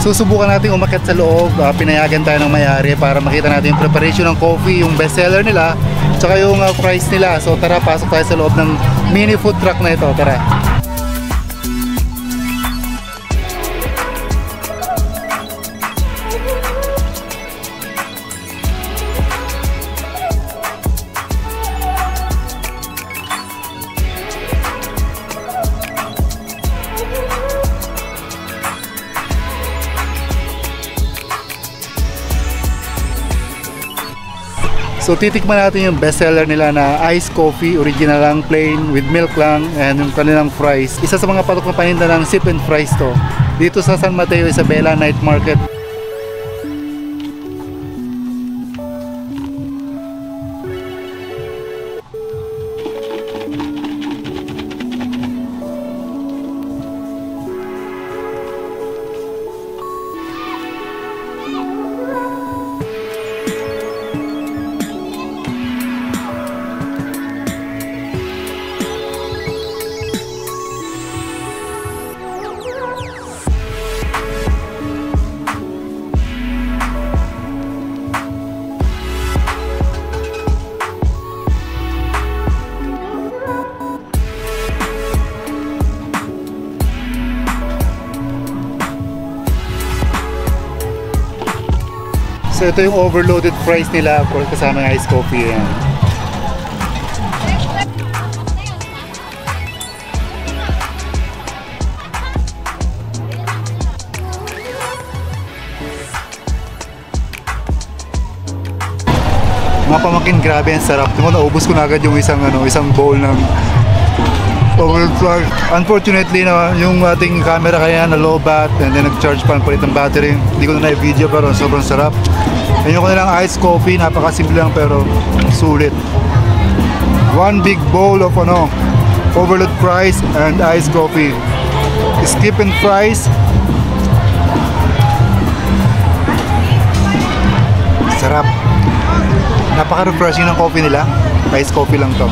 Susubukan natin umakyat sa loob. Pinayagan tayo ng may-ari para makita natin yung preparation ng coffee, yung bestseller nila, tsaka yung price nila. So tara, pasok tayo sa loob ng mini food truck na ito. Tara. So titikman natin yung bestseller nila na iced coffee, original lang, plain, with milk lang, and yung kanilang fries. Isa sa mga patok na paninda ng sip and fries to. Dito sa San Mateo Isabela Night Market. So ito yung overloaded fries nila, of course kasama ng iced coffee yan. Mga pamangkin, grabe ang sarap. Naubos ko na agad yung isang bowl ng overloaded fries. Unfortunately yung ating camera kaya na low bat and then nag-charge pa ng palit ng battery. Hindi ko na na-video pero sobrang sarap. Ayun ko nilang iced coffee, napakasimple lang pero sulit. One big bowl of overload fries and iced coffee. Skip and fries. Sarap. Napaka-refreshing ng coffee nila. Iced coffee lang to.